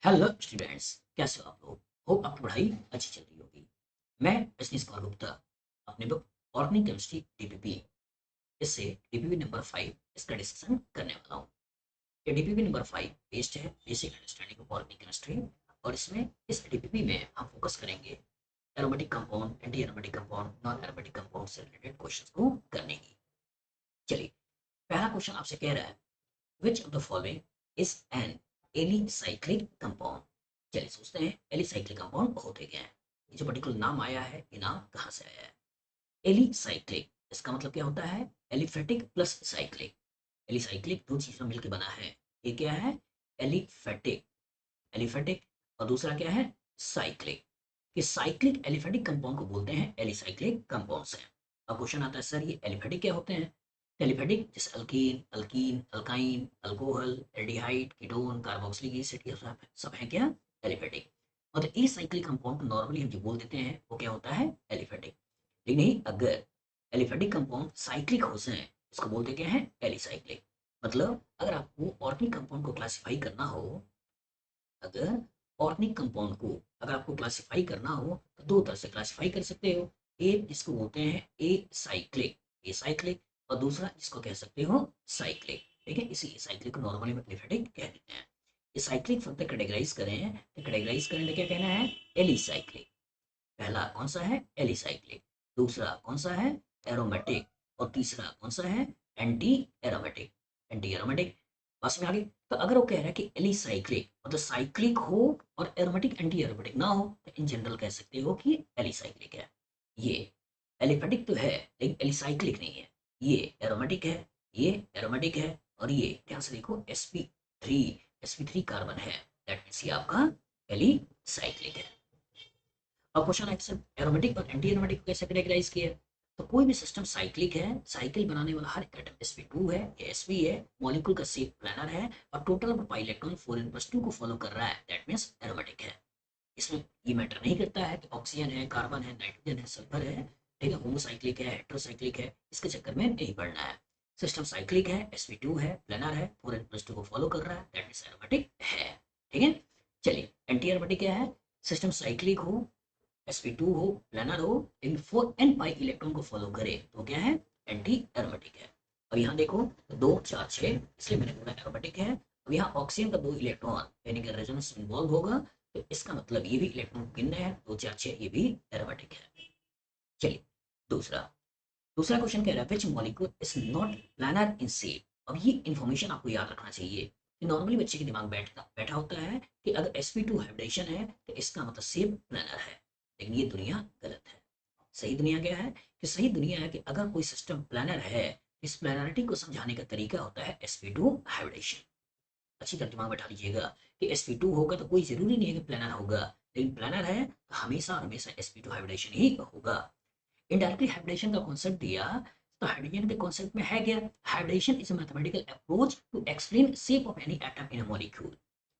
Hello students, कैसे हो आप लोग? होप आपकी पढ़ाई अच्छी चल रही होगी। मैं रजनीश कुमार गुप्ता अपने बुक ऑर्गेनिक केमिस्ट्री डीपीपी इससे डीपीपी नंबर 5 इसका डिस्कशन करने वाला हूँ। ये डीपीपी नंबर 5 बेस्ड है basic understanding of organic chemistry. और इसमें इस डीपीपी में हम फोकस करेंगे aromatic compound, anti aromatic compound, non aromatic compound से रिलेटेड क्वेश्चंस को करने की। चलिए, पहला क्वेश्चन आपसे कह रहा है which of the following is an alicyclic compound. चलिए सोचते हैं एलिसाइक्लिक कंपाउंड होते क्या है। ये जो पर्टिकुलर नाम आया है, ये नाम कहाँ से आया है? एलिसाइक्लिक, इसका मतलब क्या होता है? Aliphatic plus cyclic. एलिसाइक्लिक दो चीजों मिलकर बना है। ये क्या है? Aliphatic, aliphatic. और दूसरा क्या है? साइक्लिक। कि साइक्लिक एलिफेटिक कंपाउंड को बोलते हैं एलिसाइक्लिक कंपाउंड्स हैं। अब क्वेश्चन आता है, सर ये एलिफेटिक क्या होते हैं? एलिफेटिक जैसे alkyne, alkyne, alkyne, alcohol, aldehyde, ketone, carboxylic acid, ये सब है क्या? एलिफेटिक। और तो एसाइक्लिक कंपाउंड को नॉर्मली हम जो बोल देते हैं वो क्या होता है? एलिफेटिक। लेकिन नहीं, अगर एलिफेटिक कंपाउंड साइक्लिक हो जाए इसको बोलते क्या है? एलिसाइक्लिक। मतलब अगर आपको ऑर्गेनिक कंपाउंड को क्लासिफाई करना हो, अगर ऑर्गेनिक कंपाउंड को अगर आपको क्लासिफाई करना हो तो दो तरह से क्लासिफाई कर सकते हो। एक जिसको बोलते हैं ए साइक्लिक, ए साइक्लिक। और दूसरा जिसको कह सकते हो साइक्लिक। ठीक है, इसी साइक्लिक को नॉर्मली में एलिफेटिक कह देते हैं। ये साइक्लिक फर्दर कैटेगराइज करें तो कैटेगराइज करें तो क्या कहना है? एलिसाइक्लिक। पहला कौन सा है? एलिसाइक्लिक। दूसरा कौन सा है? एरोमेटिक। और तीसरा कौन सा है? Anti aromatic, anti aromatic. बस में आगे। तो अगर वो कह रहा है कि एलिसाइक्लिक मतलब साइक्लिक हो और एरोमेटिक एंटी एरोमेटिक ना हो तो इन जनरल कह सकते हो कि एलिसाइक्लिक है। ये एलिफेटिक तो है लेकिन एलिसाइक्लिक नहीं है। ये एरोमेटिक है, ये एरोमेटिक है। और ये ध्यान से देखो sp3, sp3 कार्बन है। दैट मीन्स ये आपका एलिसाइक्लिक है। अब क्वेश्चन है सर एरोमेटिक और एंटी एरोमेटिक को कैसे कैटेगराइज किया? तो कोई भी सिस्टम साइक्लिक है, साइकिल बनाने वाला हर एक एटम sp2 है या sp है, मॉलिक्यूल का शेप प्लानर है और total number pi electron 4n+2 को फॉलो कर रहा है, दैट मींस एरोमेटिक है। इसमें ये मैटर नहीं करता है कि ऑक्सीजन है, कार्बन है, नाइट्रोजन है, सल्फर है। ठीक है, होमोसाइक्लिक है, हेट्रोसाइक्लिक है, इसके चक्कर में नहीं पड़ना है। सिस्टम साइक्लिक है, sp2 है, प्लानर है, 4n+2 को फॉलो कर रहा है, दैट मींस एरोमेटिक है। ठीक है। चलिए, एंटी एरोमेटिक क्या है? सिस्टम साइक्लिक हो, sp2 हो, प्लानर हो, इन 4n पाई इलेक्ट्रॉन को फॉलो करे तो क्या है? एंटी एरोमेटिक है। और यहाँ देखो 2 4 6, इसलिए मैंने बोला एरोमेटिक है। अब यहाँ ऑक्सीजन का 2 इलेक्ट्रॉन यानी कि रेजोनेंस इन्वॉल्व होगा, तो इसका मतलब ये भी इलेक्ट्रॉन गिनने हैं, 2 4 6, ये भी एरोमेटिक है। चलिए, दूसरा दूसरा क्वेश्चन कह रहा है which molecule is not planar in shape. अब ये इंफॉर्मेशन आपको याद रखना चाहिए कि नॉर्मली बच्चे के दिमाग बैठता बैठा होता है कि अगर sp2 हाइब्रिडेशन है तो इसका मतलब शेप प्लानर है। लेकिन ये दुनिया गलत है। सही दुनिया क्या है? कि सही दुनिया है कि अगर कोई सिस्टम प्लानर है, इस प्लानरिटी को समझाने का तरीका होता है sp2 हाइब्रिडेशन। अच्छी तरह दिमाग बैठा लीजिएगा कि sp2 होगा तो कोई जरूरी नहीं है कि प्लानर होगा, लेकिन प्लानर है तो हमेशा हमेशा sp2 हाइब्रिडेशन ही होगा। इनडायरेक्टली हाइब्रिडेशन का कॉन्सेप्ट दिया, तो हाइड्रोजन के कॉन्सेप्ट में है क्या? Hybridisation is a mathematical approach to explain shape of any atom in a molecule.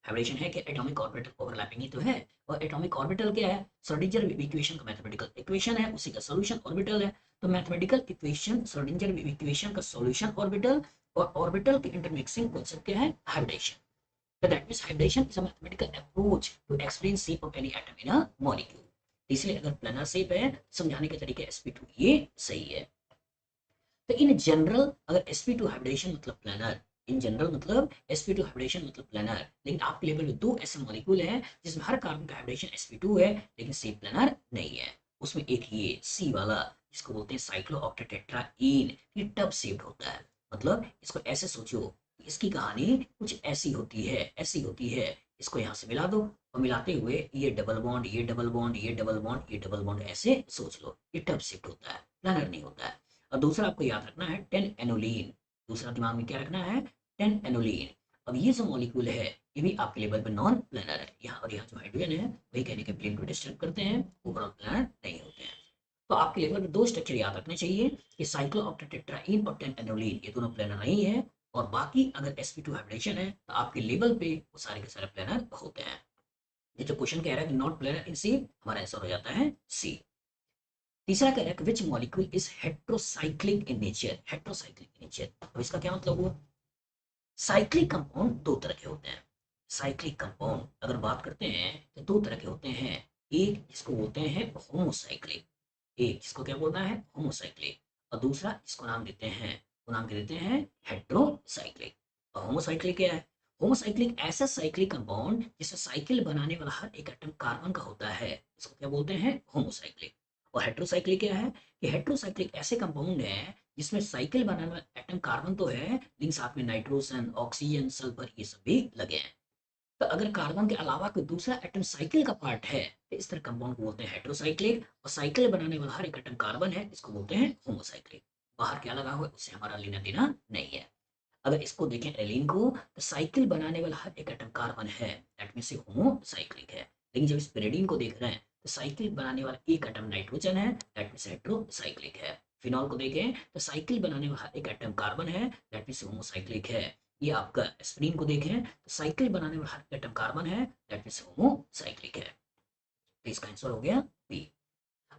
Hybridisation है कि एटॉमिक ऑर्बिटल ओवरलैपिंग ही तो है। और एटॉमिक ऑर्बिटल क्या है? श्रोडिंगर इक्वेशन का मैथमेटिकल इक्वेशन है, उसी का सॉल्यूशन ऑर्बिटल है। तो मैथमेटिकल इक्वेशन श्रोडिंगर इक्वेशन का सॉल्यूशन ऑर्बिटल और ऑर्बिटल के इंटरमिक्सिंग कॉन्सेप्ट क्या है? Hybridisation. So that means hybridization is a mathematical approach to explain shape of any atom in a molecule. इसलिए अगर प्लानर शेप है समझाने के तरीके sp2 ये सही है। तो इन जनरल अगर sp2 हाइब्रिडेशन मतलब प्लानर, इन जनरल मतलब sp2 हाइब्रिडेशन मतलब प्लानर, लेकिन आपके लेवल में दो ऐसे मॉलिक्यूल हैं जिसमें हर कार्बन का हाइब्रिडेशन sp2 है लेकिन शेप प्लानर नहीं है। उसमें एक ये सी वाला जिसको बोलते हैं साइक्लोऑक्टेटेट्राईन, ये टब शेप्ड होता है। मतलब इसको ऐसे सोचो, इसकी कहानी कुछ ऐसी होती है, ऐसी होती है। इसको यहाँ से मिला दो और मिलाते हुए ये डबल बॉन्ड, ये डबल बॉन्ड, ये डबल बॉन्ड, ये डबल बॉन्ड, ऐसे सोच लो। ये टब शिफ्ट होता है, प्लानर नहीं होता है। और दूसरा आपको याद रखना है 10 एनोलीन। दूसरा दिमाग में क्या रखना है? 10 एनोलीन। अब ये जो मॉलिक्यूल है ये भी आपके लेवल पर नॉन प्लानर है। यहाँ और यहाँ जो हाइड्रोजन है वही कहने के प्लेन को डिस्टर्ब करते हैं, ओवरऑल प्लानर नहीं होते हैं। तो आपके लेवल में दो स्ट्रक्चर याद रखने चाहिए कि साइक्लोऑक्टेटेट्राईन और 10 एनोलीन ये दोनों प्लानर नहीं है। और बाकी अगर sp2 हाइब्रिडेशन है तो आपके लेवल पे वो सारे के सारे प्लानर होते हैं। ये जो क्वेश्चन कह रहा है कि नॉट प्लानर इन सी, हमारा आंसर हो जाता है सी। तीसरा कह रहा है कि विच molecule is heterocyclic in nature, heterocyclic in nature. अब इसका क्या मतलब हुआ? साइक्लिक कंपाउंड दो तरह के होते हैं। साइक्लिक कंपाउंड अगर बात करते हैं तो दो तरह के होते हैं। एक जिसको बोलते हैं होमोसाइक्लिक, एक जिसको क्या बोलना है होमोसाइक्लिक, और दूसरा जिसको नाम देते हैं, वो नाम क्या देते हैं हेट्रोसाइक्लिक। और होमोसाइक्लिक क्या है? होमोसाइक्लिक ऐसा साइक्लिक कंपाउंड जिसमें साइकिल बनाने वाला हर एक एटम कार्बन का होता है, इसको क्या बोलते हैं होमोसाइक्लिक। और हेट्रोसाइक्लिक क्या है कि हेट्रोसाइक्लिक ऐसे कंपाउंड है जिसमें साइकिल बनाने वाला एटम कार्बन तो है लेकिन साथ में नाइट्रोजन, ऑक्सीजन, सल्फर ये सब भी लगे हैं। तो अगर कार्बन के अलावा कोई दूसरा एटम साइकिल का पार्ट है तो इस तरह कंपाउंड को बोलते हैं हेट्रोसाइक्लिक। और साइकिल बनाने वाला हर एक एटम कार्बन है, इसको बोलते हैं होमोसाइक्लिक। बाहर क्या लगा हुआ है उससे हमारा लेना देना नहीं है। अगर इसको देखें एलीन को, तो साइकिल बनाने वाला हर एक एटम कार्बन है, दैट मींस ये होमोसाइक्लिक है। लेकिन जब इस पिरिडीन को देख रहे हैं तो साइकिल बनाने वाला एक एटम नाइट्रोजन है, दैट मींस हेट्रोसाइक्लिक है। फिनॉल को देखें तो साइकिल बनाने वाला एक एटम कार्बन है, दैट मींस होमोसाइक्लिक है। ये आपका एस्पिरिन को देखें तो साइकिल बनाने वाला हर एटम कार्बन है, दैट मींस होमोसाइक्लिक है। तो इसका आंसर हो गया बी।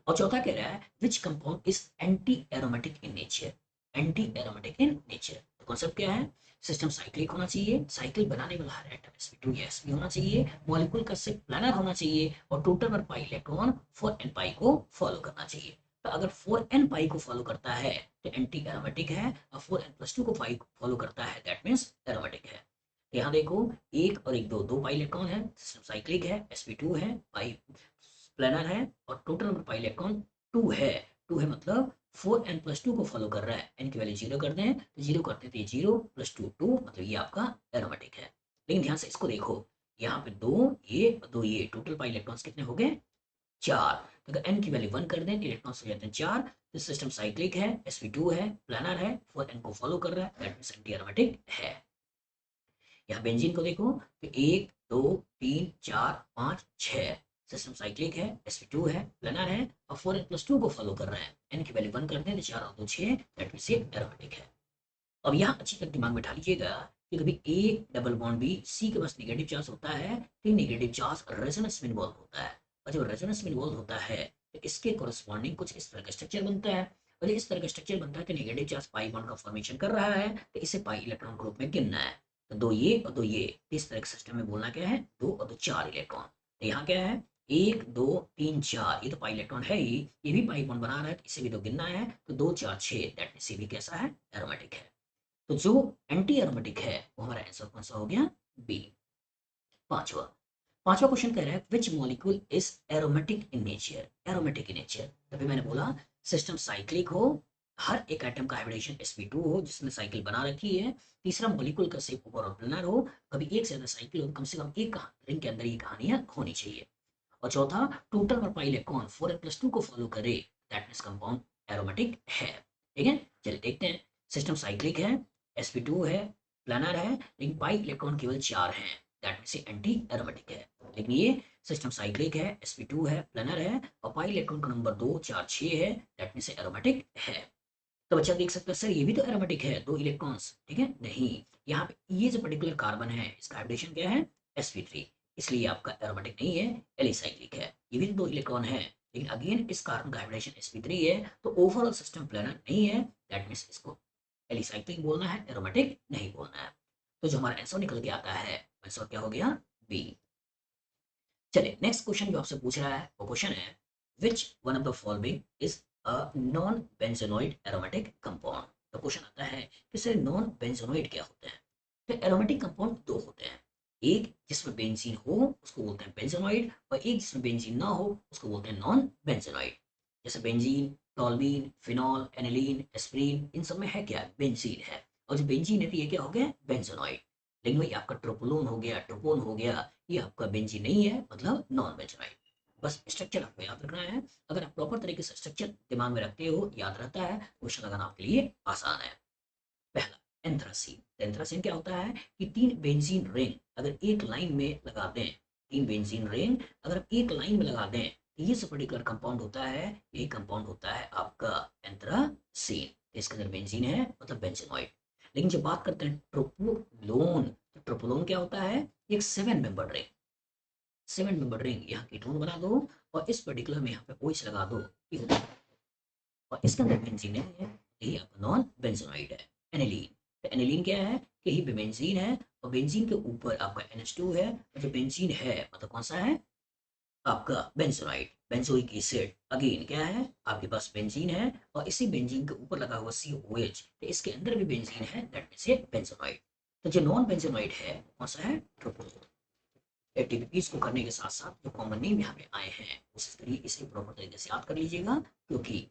और चौथा कह रहा है which compound is anti aromatic in nature. Anti aromatic in nature तो कॉन्सेप्ट क्या है? सिस्टम साइक्लिक होना चाहिए, साइकिल बनाने वाला हर एटम sp2 या sp होना चाहिए, मॉलिक्यूल का शिफ्ट प्लानर होना चाहिए, और टोटल पर पाई इलेक्ट्रॉन 4n पाई को फॉलो करना चाहिए। तो अगर 4n पाई को फॉलो करता है तो एंटी एरोमेटिक है, और 4n+2 को पाई फॉलो करता है दैट मीन्स एरोमेटिक है। यहाँ देखो एक और एक दो दो पाई इलेक्ट्रॉन है, सिस्टम साइक्लिक है, sp2 है, पाई प्लानर है, और टोटल नंबर पाई इलेक्ट्रॉन 2 है। 2 है मतलब 4n+2 को फॉलो कर रहा है। n की वैल्यू 0 कर दें तो 0 करते थे 0 + 2 2, मतलब ये आपका एरोमेटिक है। लेकिन ध्यान से इसको देखो, यहाँ पे दो ये और दो ये, टोटल पाई इलेक्ट्रॉन्स कितने हो गए? 4। तो अगर n की वैल्यू 1 कर दें इलेक्ट्रॉन्स हो जाते हैं 4। तो सिस्टम साइक्लिक है, sp2 है, प्लानर है, 4n को फॉलो कर रहा है, दैट मींस एंटी एरोमेटिक है। यहाँ बेंजीन को देखो तो 1 2 3 4 5 6 सिस्टम साइक्लिक है, sp2 है, प्लानर है, और 4n+2 को फॉलो कर रहा है। n की वैल्यू 1 कर दें तो 4 और 2 6, दैट मींस ये एरोमेटिक है। अब यहाँ अच्छी तरह दिमाग में बैठा लीजिएगा कि कभी A double bond B C के पास नेगेटिव चार्ज होता है तो नेगेटिव चार्ज रेजोनेंस में इन्वॉल्व होता है। और जब रेजोनेंस में इन्वॉल्व होता है तो इसके कोरस्पॉन्डिंग कुछ इस तरह का स्ट्रक्चर बनता है। और इस तरह का स्ट्रक्चर बनता है कि नेगेटिव चार्ज पाई बॉन्ड का फॉर्मेशन कर रहा है, तो इसे पाई इलेक्ट्रॉन ग्रुप में गिनना है। तो दो ये और दो ये, इस तरह के सिस्टम में बोलना क्या है? दो और दो चार इलेक्ट्रॉन। तो यहाँ क्या है? 1 2 3 4, ये तो पाई इलेक्ट्रॉन है ही, ये भी पाई बॉन्ड बना रहा है, तो इसे भी तो गिनना है। तो 2 4 6, दैट मींस ये भी कैसा है? एरोमेटिक है। तो जो एंटी एरोमेटिक है वो हमारा आंसर कौन सा हो गया? बी। पांचवा पांचवा क्वेश्चन कह रहा है which molecule is aromatic in nature. Aromatic in nature तभी मैंने बोला सिस्टम साइक्लिक हो, हर एक एटम का हाइब्रिडेशन sp2 हो जिसने साइकिल बना रखी है, तीसरा मॉलिक्यूल का शेप ओवर प्लेनर हो, कभी एक से ज्यादा साइकिल हो, कम से कम एक रिंग के अंदर ये कहानियां होनी चाहिए, और चौथा टोटल पर पाई इलेक्ट्रॉन 4n+2 को फॉलो करे, दैट मींस कंपाउंड एरोमेटिक है। ठीक है, चलिए देखते हैं। सिस्टम साइक्लिक है, sp2 है, प्लानर है, लेकिन पाई इलेक्ट्रॉन केवल 4 हैं, दैट मींस एंटी एरोमेटिक है। लेकिन ये सिस्टम साइक्लिक है, sp2 है, प्लानर है, और पाई इलेक्ट्रॉन का नंबर 2 4 6 है, दैट मींस एरोमेटिक है। तो बच्चा देख सकता है सर ये भी तो एरोमेटिक है, दो इलेक्ट्रॉन्स, ठीक है? नहीं, यहाँ पे ये जो पर्टिकुलर कार्बन है इसका हाइब्रिडेशन क्या है? sp3, इसलिए आपका एरोमेटिक नहीं है, एलिसाइक्लिक है। ये भी तो दो इलेक्ट्रॉन है, लेकिन अगेन इस कार्बन का हाइब्रिडेशन sp3 है, तो ओवरऑल सिस्टम प्लानर नहीं है, दैट मींस इसको एलिसाइक्लिक बोलना है, एरोमेटिक नहीं बोलना है। तो जो हमारा आंसर निकल के आता है, आंसर क्या हो गया? बी। चलिए नेक्स्ट क्वेश्चन जो आपसे पूछ रहा है वो क्वेश्चन है which one of the following is a non benzenoid aromatic compound. तो क्वेश्चन आता है कि सर नॉन बेंजोनॉइड क्या होते हैं? तो एरोमेटिक कंपाउंड दो होते हैं, एक जिसमें बेंजीन हो उसको बोलते हैं बेंजोनॉइड, और एक जिसमें बेंजीन ना हो उसको बोलते हैं नॉन बेंजोनॉइड। जैसे बेंजीन, टॉल्मीन, फिनॉल, एनिलीन, एस्प्रीन, इन सब में है क्या? बेंजीन है। और जो बेंजीन है तो ये क्या हो गया? बेंजोनॉइड। लेकिन भाई आपका ट्रोपोलोन हो गया, ट्रोपोन हो गया, ये आपका बेंजीन नहीं है, मतलब नॉन बेंजोनाइड। बस स्ट्रक्चर आपको याद रखना है। अगर आप प्रॉपर तरीके से स्ट्रक्चर दिमाग में रखते हो, याद रहता है, क्वेश्चन लगाना आपके लिए आसान है। पहला एंथ्रासीन। एंथ्रासीन क्या होता है कि तीन बेंजीन रिंग अगर एक लाइन में लगा दें, तीन बेंजीन रिंग अगर आप एक लाइन में लगा दें तो ये सब पर्टिकुलर कंपाउंड होता है, यही कंपाउंड होता है आपका एंथ्रासीन। इसके अंदर बेंजीन है मतलब बेंजीनॉइड। लेकिन जब बात करते हैं ट्रोपोलोन, तो ट्रोपोलोन क्या होता है? एक 7 मेंबर रिंग, 7 मेंबर रिंग, यहाँ कीटोन बना दो और इस पर्टिकुलर में यहाँ पे OH लगा दो, ये होता है। और इसके अंदर बेंजीन है, यही आपका नॉन बेंजोनाइड है। एनिलीन, तो एनिलीन क्या है कि ही बेंजीन है, और बेंजीन के ऊपर आपका NH2 है, और जो बेंजीन है मतलब कौन सा है आपका बेंजोनाइड, बेंजोइक एसिड। अगेन क्या है आपके पास बेंजीन है, और इसी बेंजीन के ऊपर लगा हुआ COOH, तो इसके अंदर भी बेंजीन है, दैट मींस ये बेंजोनाइड। तो जो नॉन बेंजोनाइड है वो कौन सा है, एटीपीज को करने के साथ साथ जो कॉमन नेम यहाँ पे आए हैं उस तरीके इसे प्रॉपर तरीके से याद कर लीजिएगा, क्योंकि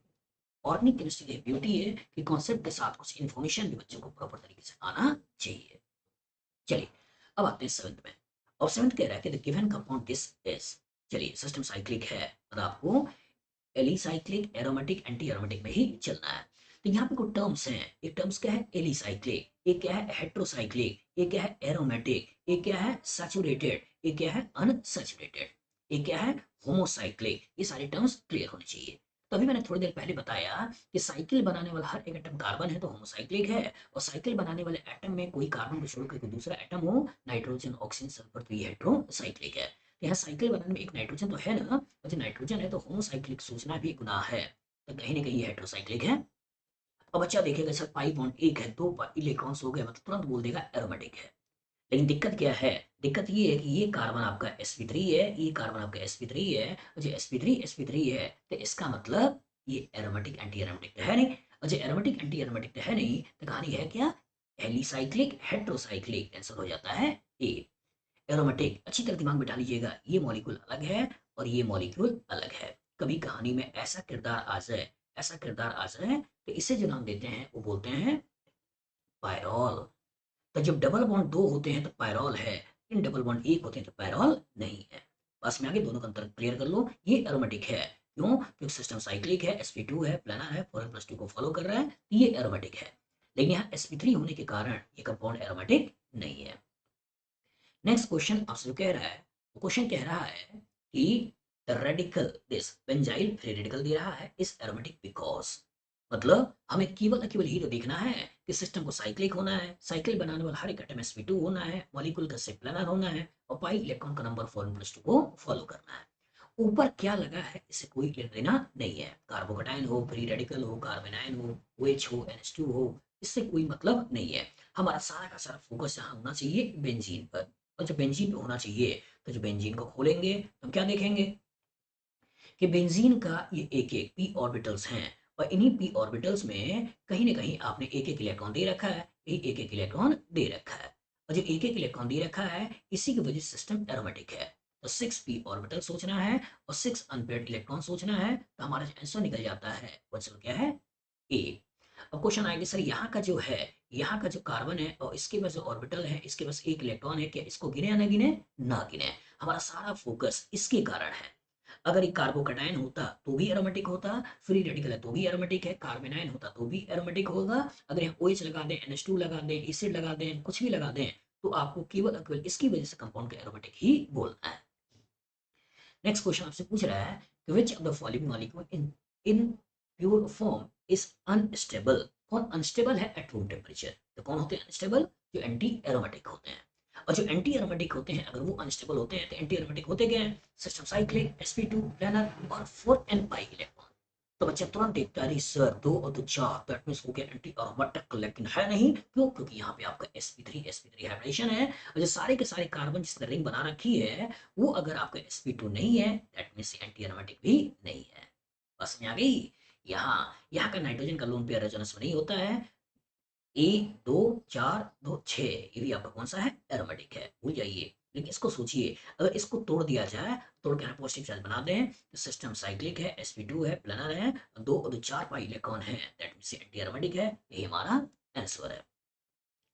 ऑर्गेनिक केमिस्ट्री की ब्यूटी है कि कॉन्सेप्ट के साथ कुछ इन्फॉर्मेशन भी बच्चों को प्रॉपर तरीके से आना चाहिए। चलिए अब आते हैं सेवंथ में। और सेवंथ कह रहा है कि the given compound this is, चलिए सिस्टम साइक्लिक है और आपको एलिसाइक्लिक एरोमेटिक एंटी एरोमेटिक में ही चलना है। तो यहाँ पे कुछ टर्म्स हैं, एक टर्म्स क्या है एलिसाइक्लिक, एक क्या है हेट्रोसाइक्लिक, एक क्या है एरोमेटिक, एक क्या है सैचुरेटेड, एक क्या है अनसैचुरेटेड, एक क्या है होमोसाइक्लिक। ये सारे टर्म्स क्लियर होने चाहिए। तो अभी मैंने थोड़ी देर पहले बताया कि साइकिल बनाने वाला हर एक एटम कार्बन है तो होमोसाइक्लिक है, और साइकिल बनाने वाले एटम में कोई कार्बन को छोड़कर कोई दूसरा एटम हो, नाइट्रोजन ऑक्सीजन सल्फर, तो ये हेट्रोसाइक्लिक है। यहाँ साइकिल बनाने में एक नाइट्रोजन तो है ना, और जो नाइट्रोजन है तो होमोसाइक्लिक सोचना भी गुनाह है, तो कहीं ना कहीं ये हेट्रोसाइक्लिक है। अब बच्चा देखेगा सर पाई बॉन्ड एक है, दो इलेक्ट्रॉन्स हो गए, मतलब तुरंत बोल देगा एरोमेटिक है। लेकिन दिक्कत क्या है, दिक्कत ये है कि ये कार्बन आपका sp3 है, ये कार्बन आपका sp3 है, और जो sp3 है तो इसका मतलब ये एरोमेटिक एंटी एरोमेटिक तो है नहीं, और जो एरोमेटिक एंटी एरोमेटिक तो है नहीं, तो कहानी है क्या, एलिसाइक्लिक हेट्रोसाइक्लिक, आंसर हो जाता है ए। एरोमेटिक अच्छी तरह दिमाग में डाल लीजिएगा, ये मॉलिक्यूल अलग है और ये मॉलिक्यूल अलग है। कभी कहानी में ऐसा किरदार आ जाए, ऐसा किरदार आ जाए, तो इसे जो नाम देते हैं वो बोलते हैं पायरॉल। तो जब डबल बॉन्ड दो होते हैं तो पायरॉल है, इन डबल बॉन्ड एक होते हैं तो पायरॉल नहीं है। बस में आगे दोनों का अंतर क्लियर कर लो, ये एरोमेटिक है। क्यों, क्योंकि सिस्टम साइक्लिक है, sp2 है, प्लानर है, 4n+2 को फॉलो कर रहा है, ये एरोमेटिक है। लेकिन यहाँ sp3 होने के कारण ये कंपाउंड एरोमेटिक नहीं है। नेक्स्ट क्वेश्चन आपसे जो कह रहा है, क्वेश्चन कह रहा है कि the radical this benzyl free radical दे रहा है इस एरोमेटिक बिकॉज, मतलब हमें केवल ही तो देखना है कि सिस्टम को साइक्लिक होना है, साइकिल बनाने वाला हर एक एटम sp2 होना है, मॉलिक्यूल का सेट प्लानर होना है, और पाई इलेक्ट्रॉन का नंबर 4n+2 को फॉलो करना है। ऊपर क्या लगा है इससे कोई लेना नहीं है, कार्बोकेटाइन हो, फ्री रेडिकल हो, कार्बेनाइन हो, OH हो, NH2 हो, इससे कोई मतलब नहीं है। हमारा सारा का सारा फोकस यहाँ होना चाहिए बेंजीन पर, और जब बेंजीन पे होना चाहिए तो जो बेंजीन को खोलेंगे तो हम क्या देखेंगे कि बेंजीन का ये एक एक पी ऑर्बिटल्स हैं, और इन्हीं पी ऑर्बिटल्स में कहीं ना कहीं आपने एक एक इलेक्ट्रॉन दे रखा है, ये एक एक इलेक्ट्रॉन दे रखा है, और जो एक एक इलेक्ट्रॉन दे रखा है इसी की वजह से सिस्टम एरोमेटिक है। तो 6p ऑर्बिटल सोचना है और 6 अनपेयर्ड इलेक्ट्रॉन सोचना है, तो हमारा आंसर निकल जाता है, आंसर क्या है ए। अब क्वेश्चन आएगा सर यहाँ का जो है, यहाँ का जो कार्बन है और इसके पास जो ऑर्बिटल है इसके पास एक इलेक्ट्रॉन है, क्या इसको गिने या ना गिने, ना गिने। हमारा सारा फोकस इसके कारण है। अगर ये कार्बोकेटाइन होता तो भी एरोमेटिक होता, फ्री रेडिकल है तो भी एरोमेटिक है, कार्बेनाइन होता तो भी एरोमेटिक होगा। अगर यहाँ OH लगा दें, NH2 लगा दें, एसिड लगा दें, कुछ भी लगा दें, तो आपको केवल और केवल इसकी वजह से कंपाउंड का एरोमेटिक ही बोलना है। नेक्स्ट क्वेश्चन आपसे पूछ रहा है कि विच of the following molecule in pure form is unstable, कौन अनस्टेबल है एट रूम टेम्परेचर। तो कौन होते हैं अनस्टेबल, जो एंटी एरोमेटिक होते हैं। और जो एंटी एरोमेटिक होते हैं अगर वो अनस्टेबल होते हैं तो एंटी एरोमेटिक होते क्या हैं, सिस्टम साइक्लिक, sp2 प्लानर और 4n पाई इलेक्ट्रॉन। तो बच्चा तुरंत देखता है अरे सर दो और दो चार, दैट मींस हो गया एंटी एरोमेटिक, लेकिन है नहीं, क्यों, क्योंकि यहाँ पे आपका sp3 हाइब्रिडेशन है, और जो सारे के सारे कार्बन जिसने रिंग बना रखी है वो अगर आपका sp2 नहीं है, दैट मींस एंटी एरोमेटिक भी नहीं है। बस में आ गई। यहाँ यहाँ का नाइट्रोजन का लोन पेयर रेजोनेंस में नहीं होता है, A 2 4 2 6 ये भी आपका कौन सा है, एरोमेटिक है, भूल जाइए। लेकिन इसको सोचिए, अगर इसको तोड़ दिया जाए, तोड़ के पॉजिटिव चार्ज बना दें, तो सिस्टम साइक्लिक है, sp2 है, प्लानर है, दो और दो चार पाई इलेक्ट्रॉन है, दैट मींस एंटी एरोमेटिक है, यही हमारा आंसर है।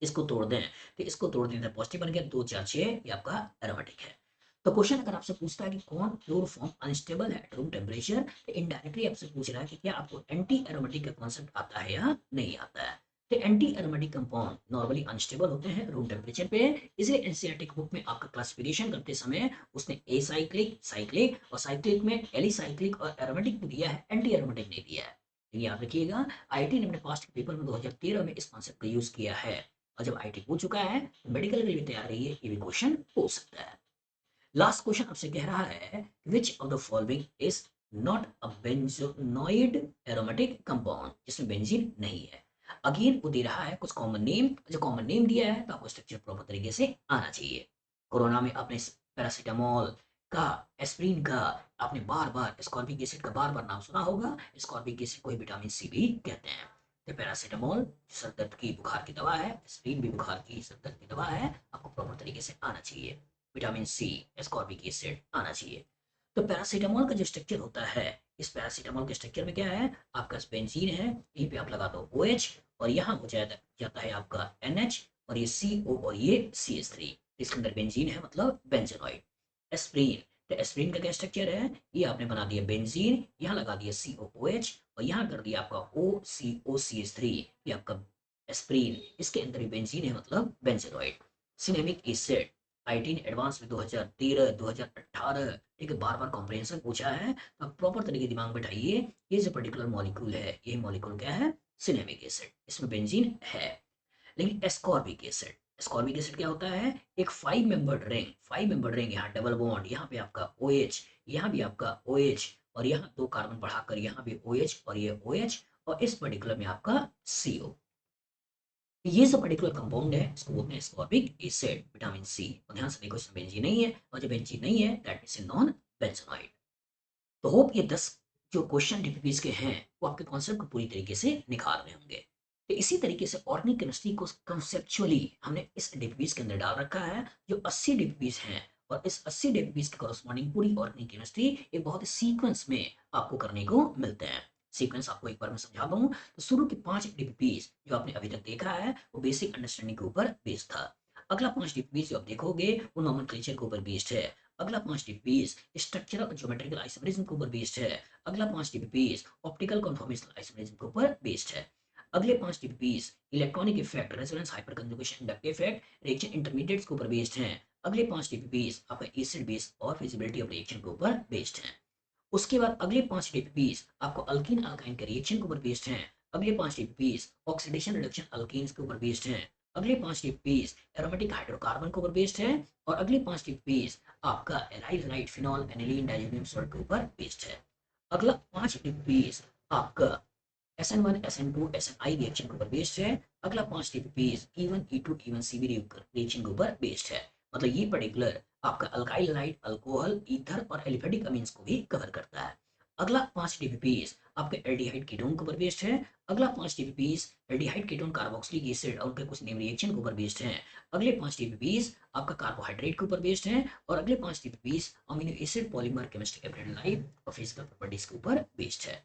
इसको तोड़ दें, तो इसको तोड़ दें तो पॉजिटिव बन गया, 2 4 6 ये आपका एरोमेटिक है। तो क्वेश्चन अगर आपसे पूछता है कि कौन प्योर फॉर्म अनस्टेबल है एट रूम टेम्परेचर, तो इनडायरेक्टली आपसे पूछ रहा है कि क्या आपको एंटी एरोमेटिक का कॉन्सेप्ट आता है या नहीं आता है। तो anti aromatic compound normally unstable होते हैं रूम टेम्परेचर पे, इसलिए एनसीईआरटी बुक में आपका क्लासिफिकेशन करते समय उसने एसाइक्लिक, साइक्लिक और साइक्लिक में एलिसाइक्लिक और एरोमेटिक भी दिया है, एंटी एरोमेटिक नहीं दिया है। लेकिन याद रखिएगा आईटी ने अपने पास्ट के पेपर में 2013 में इस कॉन्सेप्ट का यूज किया है, और जब आईटी पूछ चुका है तो मेडिकल के लिए तैयार रहिए, ये भी क्वेश्चन पूछ सकता है। लास्ट क्वेश्चन आपसे कह रहा है which of the following is not a benzenoid aromatic compound, जिसमें बेंजीन नहीं है। अगेन वो दे रहा है कुछ कॉमन नेम, जो कॉमन नेम दिया है तो आपको स्ट्रक्चर प्रॉपर तरीके से आना चाहिए। कोरोना में आपने पैरासिटामोल का, एस्प्रिन का, आपने बार बार स्कॉर्बिक एसिड का बार बार नाम सुना होगा। स्कॉर्बिक एसिड को ही विटामिन सी भी कहते हैं। तो पैरासिटामोल सर दर्द की, बुखार की दवा है, एस्प्रिन भी बुखार की, सर दर्द की दवा है, आपको प्रॉपर तरीके से आना चाहिए। विटामिन सी, स्कॉर्बिक एसिड आना चाहिए। तो पैरासिटामोल का जो स्ट्रक्चर होता है, इस पैरासिटामोल के स्ट्रक्चर में क्या है, आपका बेंजीन है, यहीं पे आप लगा दो OH, और यहाँ हो जाता है आपका NH, और ये CO, और ये CH3। इसके अंदर बेंजीन है, मतलब बेंजेनॉइड। एस्प्रिन, तो एस्प्रिन का क्या स्ट्रक्चर है, ये आपने बना दिया बेंजीन, यहाँ लगा दिया COOH, और यहाँ कर दिया आपका OCOCH3, ये आपका एस्प्रिन। इसके अंदर भी बेंजीन है, मतलब बेंजेनॉइड। सिनेमिक एसिड, आईटीन एडवांस में 2013 2018, ठीक है, बार बार कॉम्प्रिहेंशन पूछा है, तो आप प्रॉपर तरीके दिमाग में बैठाइए। ये जो पर्टिकुलर मॉलिक्यूल है, ये मॉलिक्यूल क्या है, सिनेमिक एसिड, इसमें बेंजीन है। लेकिन एस्कॉर्बिक एसिड, एस्कॉर्बिक एसिड क्या होता है, एक 5 मेंबर्ड रिंग, 5 मेंबर्ड रिंग, यहाँ डबल बॉन्ड, यहाँ पे आपका OH, यहाँ भी आपका OH, और यहाँ 2 कार्बन बढ़ाकर यहाँ भी OH, और ये OH, और इस पर्टिकुलर में आपका CO। ये जो पर्टिकुलर कंपाउंड है, इसको बोलते हैं एस्कॉर्बिक एसिड, विटामिन सी। और ध्यान से देखो, इसमें बेंजीन नहीं है, और जब बेंजीन नहीं है that means a non benzenoid. तो होप ये 10 जो क्वेश्चन डीपीपीज के हैं, वो आपके कॉन्सेप्ट को पूरी तरीके से निखार रहे होंगे। तो इसी तरीके से ऑर्गेनिक केमिस्ट्री को कंसेप्चुअली हमने इस डीपीपीज के अंदर डाल रखा है, जो 80 डीपीपीज हैं। और इस 80 डीपीपीज के कॉरस्पॉन्डिंग पूरी ऑर्गेनिक केमिस्ट्री एक बहुत ही सीक्वेंस में आपको करने को मिलते हैं। सीक्वेंस आपको एक बार मैं समझा दूं, तो शुरू के 5 डीपीपीज जो आपने अभी तक देखा है, वो बेसिक अंडरस्टैंडिंग के ऊपर बेस्ड था। अगला 5 डीपीपीज जो आप देखोगे, वो नॉमेनक्लेचर के ऊपर बेस्ड है। अगला 5 डीपीपीज स्ट्रक्चरल और ज्योमेट्रिकल आइसोमेरिज्म के ऊपर बेस्ड है। अगला 5 डीपीपीज ऑप्टिकल कन्फॉर्मेशनल आइसोमेरिज्म के ऊपर बेस्ड है। अगले 5 DPPs electronic effect, resonance hyper conjugation, inductive effect, reaction intermediates के ऊपर बेस्ड हैं। अगले 5 डीपीपीज आपका एसिड बेस और फिजिबिलिटी ऑफ रिएक्शन के ऊपर बेस्ड हैं। उसके बाद अगले 5 डीपीपीज आपको अल्कीन अल्काइन के रिएक्शन के ऊपर बेस्ड हैं। अगले 5 डीपीपीज ऑक्सीडेशन रिडक्शन अल्कीन्स के ऊपर बेस्ड हैं। अगले 5 डीपीपीज एरोमेटिक हाइड्रोकार्बन के ऊपर बेस्ड हैं। और अगले 5 डीपीपीज आपका aryl right phenol aniline diazonium salt के ऊपर बेस्ड है। अगला 5 डीपीपीज आपका SN1 SN2 SNI रिएक्शन के ऊपर बेस्ड है। अगला 5 DPPs E1 E2 E1 CB reaction के ऊपर बेस्ड है। मतलब ये पर्टिकुलर आपका अल्काइल हाइड, अल्कोहल, ईथर और एलिफेटिक अमीन्स को भी कवर करता है। अगला 5 डीपीपीज आपके एल्डिहाइड कीटोन के ऊपर बेस्ड है। अगला 5 DPPs aldehyde ketone carboxylic acid और उनके कुछ नेम रिएक्शन के ऊपर बेस्ड है। अगले 5 डीपीपीज आपका कार्बोहाइड्रेट के ऊपर बेस्ड है। और अगले 5 DPPs amino acid polymer chemistry everyday life और फिजिकल प्रॉपर्टीज के ऊपर बेस्ड है।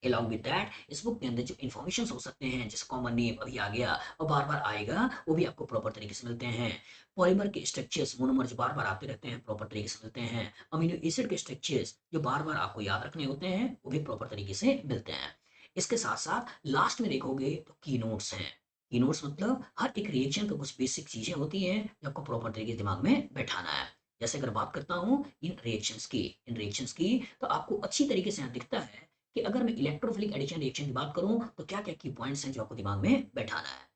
along with that, इस बुक के अंदर जो इन्फॉर्मेशन हो सकते हैं, जैसे कॉमन नेम अभी आ गया और बार बार आएगा, वो भी आपको प्रॉपर तरीके से मिलते हैं। पॉलीमर के स्ट्रक्चर्स, मोनोमर जो बार बार आते रहते हैं, प्रॉपर तरीके से मिलते हैं। अमीनो एसिड के स्ट्रक्चर्स जो बार बार आपको याद रखने होते हैं, वो भी प्रॉपर तरीके से मिलते हैं। इसके साथ साथ लास्ट में देखोगे तो की नोट्स हैं। की नोट्स मतलब हर एक रिएक्शन का कुछ बेसिक चीजें होती हैं जो आपको प्रॉपर तरीके से दिमाग में बैठाना है। जैसे अगर बात करता हूँ इन रिएक्शंस की, तो आपको अच्छी तरीके से यहाँ दिखता है कि अगर मैं इलेक्ट्रोफिलिक एडिशन रिएक्शन की बात करूं, तो क्या क्या की पॉइंट्स हैं जो आपको दिमाग में बैठाना है।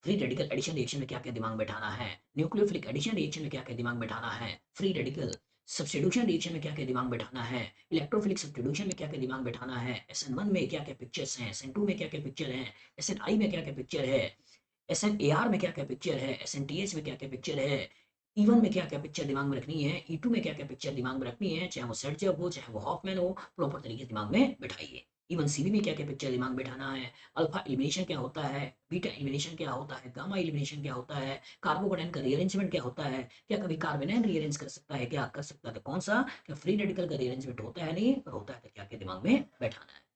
फ्री रेडिकल एडिशन रिएक्शन में क्या क्या दिमाग में बैठाना है। न्यूक्लियोफिलिक एडिशन रिएक्शन में क्या क्या दिमाग में बैठाना है। फ्री रेडिकल सब्स्टिट्यूशन रिएक्शन में क्या क्या दिमाग में बैठाना है। इलेक्ट्रोफिलिक सब्स्टिट्यूशन में क्या क्या दिमाग में बैठाना है। SN1 में क्या क्या पिक्चर्स हैं, SN2 में क्या क्या पिक्चर है, SNI में क्या क्या पिक्चर है, SNAR में क्या क्या पिक्चर है, SNTH में क्या क्या पिक्चर है, E1 में क्या क्या पिक्चर दिमाग में रखनी है, E2 में क्या क्या पिक्चर दिमाग में रखनी है, चाहे वो सर्जब हो चाहे वो हॉफमैन हो, प्रॉपर तरीके से दिमाग में बैठाइए। इवन सीबी में क्या क्या पिक्चर दिमाग में बैठाना है। अल्फा एलिमिनेशन क्या होता है, बीटा एलिमिनेशन क्या होता है, गामा एलिमिनेशन क्या होता है, कार्बोकेटाइन का रीअरेंजमेंट क्या होता है, क्या कभी कार्बोनाइन रीअरेंज कर सकता है, क्या कर सकता है तो कौन सा, क्या फ्री रेडिकल का रीअरेंजमेंट होता है नहीं, और होता है तो क्या क्या दिमाग में बैठाना है।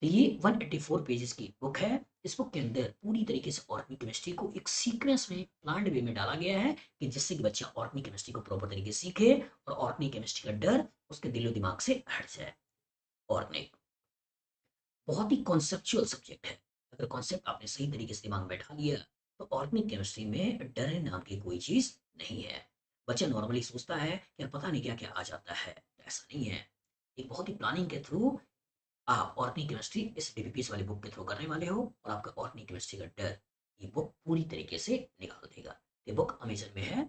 तो ये 184 पेजेस की बुक है। इस बुक के अंदर पूरी तरीके से ऑर्गेनिक केमिस्ट्री को एक सीक्वेंस में, प्लान्ड वे में डाला गया है, कि जिससे कि बच्चा ऑर्गेनिक केमिस्ट्री को प्रॉपर तरीके से सीखे और ऑर्गेनिक केमिस्ट्री का डर उसके दिलो दिमाग से हट जाए। ऑर्गेनिक बहुत ही कॉन्सेप्चुअल सब्जेक्ट है। अगर कॉन्सेप्ट आपने सही तरीके से दिमाग में बैठा लिया, तो ऑर्गेनिक केमिस्ट्री में डर नाम की कोई चीज नहीं है। बच्चा नॉर्मली सोचता है कि यार पता नहीं क्या क्या आ जाता है, तो ऐसा नहीं है। एक बहुत ही प्लानिंग के थ्रू आप ऑर्गेनिक केमिस्ट्री इस डीपीपीएस वाली बुक के थ्रू करने वाले हो, और आपका ऑर्गेनिक केमिस्ट्री का डर ये बुक पूरी तरीके से निकाल देगा। ये बुक अमेजन में है,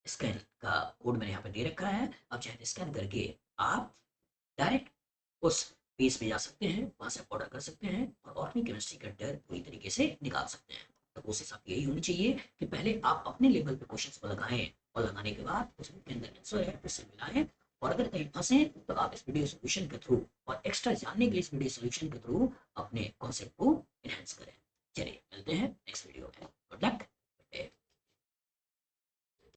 स्कैन का कोड मैंने यहाँ पे दे रखा है, आप चाहे स्कैन करके आप डायरेक्ट उस पेज पे जा सकते हैं, वहाँ से आप ऑर्डर कर सकते हैं और ऑर्गेनिक केमिस्ट्री का डर पूरी तरीके से निकाल सकते हैं। तो कोशिश आपकी यही होनी चाहिए कि पहले आप अपने लेवल पे क्वेश्चंस को लगाएं और लगाने के बाद उसमें के अंदर आंसर है उससे मिलाएं, और अगर कहीं फंसे तो आप इस वीडियो सोल्यूशन के थ्रू और एक्स्ट्रा जानने के लिए इस वीडियो सोल्यूशन के थ्रू अपने कॉन्सेप्ट को इनहेंस करें। चलिए मिलते हैं नेक्स्ट वीडियो में।